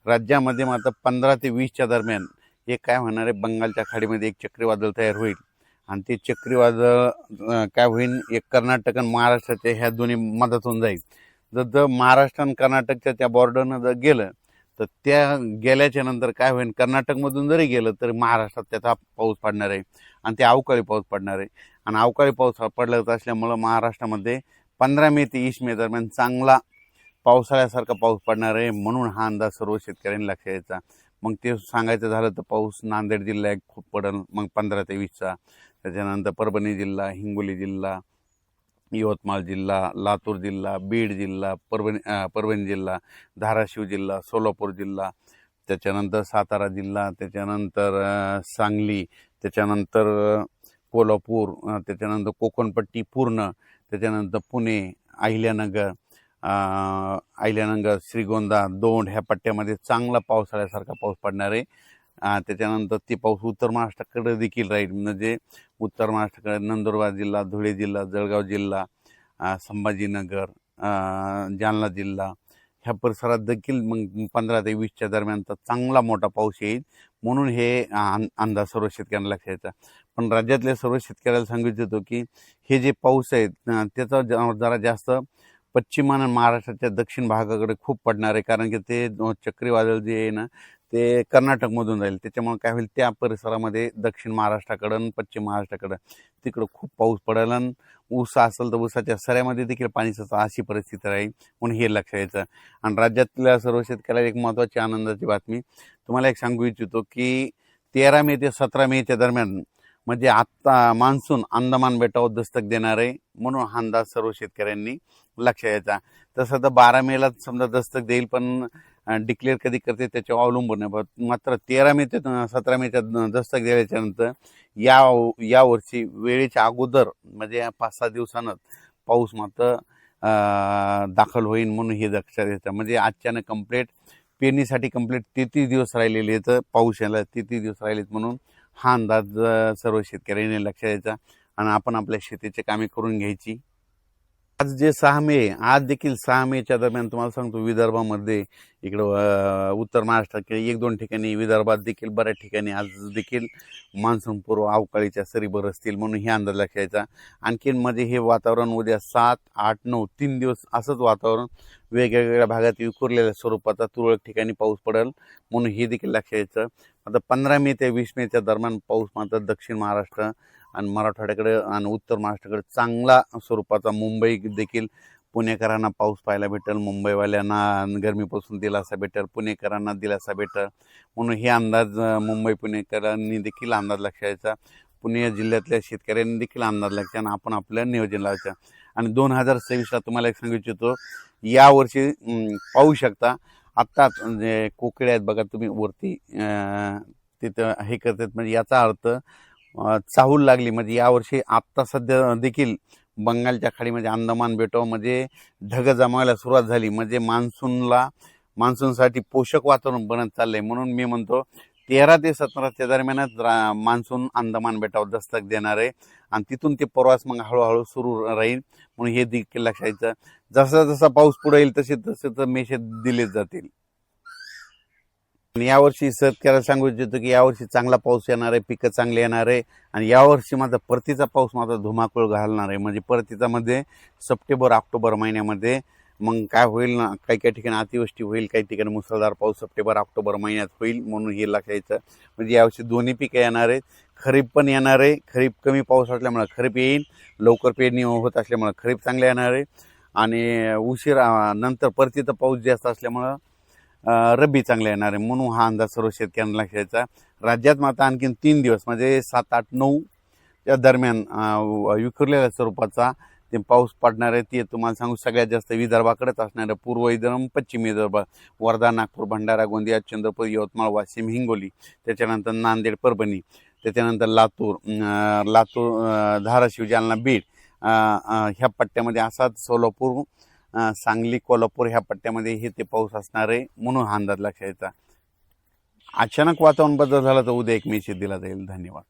राज्यामध्ये मात्र 15 ते 20च्या दरम्यान हे काय होणार आहे, बंगालच्या खाडीमध्ये एक चक्रीवादळ तयार होईल आणि ते चक्रीवादळ काय होईल, एक कर्नाटक आणि महाराष्ट्राच्या ह्या दोन्ही मधातून जाईल. जर महाराष्ट्र आणि कर्नाटकच्या त्या बॉर्डरनं जर गेलं तर त्या गेल्याच्या नंतर काय होईल, कर्नाटकमधून जरी गेलं तरी महाराष्ट्रात त्याचा पाऊस पडणार आहे आणि ते अवकाळी पाऊस पडणार आहे. आणि अवकाळी पाऊस पडला असल्यामुळं महाराष्ट्रामध्ये 15 मे ते 20 मे दरम्यान चांगला पावसाळ्यासारखा पाऊस पडणार आहे. म्हणून हा अंदाज सर्व शेतकऱ्यांनी लक्षात घ्यायचा. मग ते सांगायचं झालं तर पाऊस नांदेड जिल्ह्यात खूप पडेल, मग 15 ते 20चा. त्याच्यानंतर परभणी जिल्हा, हिंगोली जिल्हा, यवतमाळ जिल्हा, लातूर जिल्हा, बीड जिल्हा, परभणी जिल्हा, धाराशिव जिल्हा, सोलापूर जिल्हा, त्याच्यानंतर सातारा जिल्हा, त्याच्यानंतर सांगली, त्याच्यानंतर कोल्हापूर, त्याच्यानंतर कोकणपट्टी पूर्ण, त्याच्यानंतर पुणे, अहिल्यानगर, श्रीगोंदा, दौंड ह्या पट्ट्यामध्ये चांगला पावसाळ्यासारखा पाऊस पडणार आहे. त्याच्यानंतर ते पाऊस उत्तर महाराष्ट्राकडे देखील राहील. म्हणजे उत्तर महाराष्ट्राकडे नंदुरबार जिल्हा, धुळे जिल्हा, जळगाव जिल्हा, संभाजीनगर, जालना जिल्हा ह्या परिसरात देखील मग 15 ते 20च्या दरम्यानचा चांगला मोठा पाऊस येईल. म्हणून हे अंदाज सर्व शेतकऱ्यांना लक्षात यायचा. पण राज्यातल्या सर्व शेतकऱ्याला सांगू इच्छितो की हे जे पाऊस आहे त्याचा जरा जास्त पश्चिम आणि महाराष्ट्राच्या दक्षिण भागाकडे खूप पडणार आहे. कारण की ते चक्रीवादळ जे आहे ना ते कर्नाटकमधून जाईल. त्याच्यामुळे काय होईल, त्या परिसरामध्ये दक्षिण महाराष्ट्राकडं आणि पश्चिम महाराष्ट्राकडं तिकडं खूप पाऊस पडेल आणि ऊस असेल तर ऊसाच्या सऱ्यामध्ये देखील पाणी साचेल अशी परिस्थिती राहील. म्हणून हे लक्षात यायचं. आणि राज्यातल्या सर्व शेतकऱ्याला एक महत्त्वाची आनंदाची बातमी तुम्हाला एक सांगू इच्छितो की 13 मे ते 17 मेच्या दरम्यान म्हणजे आत्ता मान्सून अंदमान बेटावर दस्तक देणार आहे. म्हणून हा अंदाज सर्व शेतकऱ्यांनी लक्षात यायचा. तसं तर 12 मेला समजा दस्तक देईल, पण डिक्लेअर कधी करते त्याच्यावर अवलंबून आहे. मात्र 13 मे ते 17 मेच्या दस्तक दिल्याच्या नंतर या वर्षी वेळेच्या अगोदर म्हणजे 5-6 दिवसानंच पाऊस मात्र दाखल होईल. म्हणून हे लक्षात घ्यायचं. म्हणजे आजच्यानं कंप्लीट पेरणीसाठी कंप्लीट 33 दिवस राहिलेले आहेत, पाऊस यायला 33 दिवस राहिलेत. म्हणून हा अंदाज सर्व शेतकऱ्यांनी लक्षात द्यायचा आणि आपण आपल्या शेतीची कामे करून घ्यायची. आज जे 6 मे आज देखील 6 मेच्या दरम्यान तुम्हाला सांगतो विदर्भामध्ये इकडं उत्तर महाराष्ट्रात 1-2 ठिकाणी, विदर्भात देखील बऱ्याच ठिकाणी आज देखील मान्सूनपूर्व अवकाळीच्या सरी बरसतील. म्हणून हे अंदाज लक्षात यायचा. आणखीन म्हणजे हे वातावरण उद्या 7, 8, 9 3 दिवस असंच वातावरण वेगवेगळ्या भागात विखुरलेल्या स्वरूपाचा तुरळक ठिकाणी पाऊस पडेल. म्हणून हे देखील लक्षात यायचं. आता 15 मे ते 20 मेच्या दरम्यान पाऊस मात्र दक्षिण महाराष्ट्र आणि मराठवाड्याकडे आणि उत्तर महाराष्ट्राकडे चांगला स्वरूपाचा, मुंबई देखील पुणेकरांना पाऊस पाहायला भेटेल, मुंबईवाल्यांना गरमीपासून दिलासा भेटेल, पुणेकरांना दिलासा भेटेल. म्हणून हे अंदाज मुंबई पुणेकरांनी देखील अंदाज लक्षात यायचा. पुणे जिल्ह्यातल्या शेतकऱ्यांनी देखील अंदाज लक्षात आणि आपण आपलं नियोजन लावायचं. आणि 2026ला तुम्हाला एक सांगू इच्छितो, यावर्षी पाहू शकता आत्ताच म्हणजे कोकिळे आहेत बघा तुम्ही वरती तिथं हे करतात. म्हणजे याचा अर्थ चाहूल लागली. म्हणजे यावर्षी आत्ता सध्या देखील बंगालच्या खाडीमध्ये अंदमान बेटावर म्हणजे ढग जमायला सुरुवात झाली. म्हणजे मान्सूनसाठी पोषक वातावरण बनत चाललंय. म्हणून मी म्हणतो 13 ते 17च्या दरम्यानच मान्सून अंदमान बेटावर दस्तक देणार आहे आणि तिथून ते प्रवास मग हळूहळू सुरू राहील. म्हणून हे देखील लक्षात घ्यायचं. जसा जसा पाऊस पुढे येईल तसे मेसेज दिले जातील. यावर्षी शेतकऱ्याला सांगू इच्छितो की यावर्षी चांगला पाऊस येणार आहे, पिकं चांगले येणार आहे. आणि यावर्षी मात्र परतीचा पाऊस मात्र धुमाकूळ घालणार आहे. म्हणजे परतीचामध्ये सप्टेंबर-ऑक्टोबर महिन्यामध्ये मग काय होईल ना, काही काही ठिकाणी अतिवृष्टी होईल, काही ठिकाणी मुसळधार पाऊस सप्टेंबर-ऑक्टोबर महिन्यात होईल. म्हणून हे लक्षात घ्यायचं. म्हणजे यावर्षी दोन्ही पिकं येणार आहेत. खरीप पण येणार आहे. खरीप कमी पाऊस असल्यामुळे खरीप येईल, लवकर पेरणी होत असल्यामुळे खरीप चांगले येणार आहे. आणि उशिरा नंतर परतीचा पाऊस जास्त असल्यामुळं रब्बी चांगला येणार आहे. म्हणून हा अंदाज सर्व शेतकऱ्यांना लक्षात घ्यायचा. राज्यात मात्र आणखीन 3 दिवस म्हणजे 7, 8, 9 या दरम्यान विखुरलेल्या स्वरूपाचा ते पाऊस पडणार आहे. ते तुम्हाला सांगू सगळ्यात जास्त विदर्भाकडेच असणार आहे. पूर्व विदर्भ, पश्चिम विदर्भ, वर्धा, नागपूर, भंडारा, गोंदिया, चंद्रपूर, यवतमाळ, वाशिम, हिंगोली, त्याच्यानंतर नांदेड, परभणी, त्याच्यानंतर लातूर, धाराशिव, जालना, बीड ह्या पट्ट्यामध्ये असाच सोलापूर, सांगली, कोल्हापूर ह्या पट्ट्यामध्ये हे ते पाऊस असणार आहे. म्हणून हा अंदाज लक्षात घ्यायचा. अचानक वातावरण बदल झाला तर उद्या एक मेसेज दिला जाईल. धन्यवाद.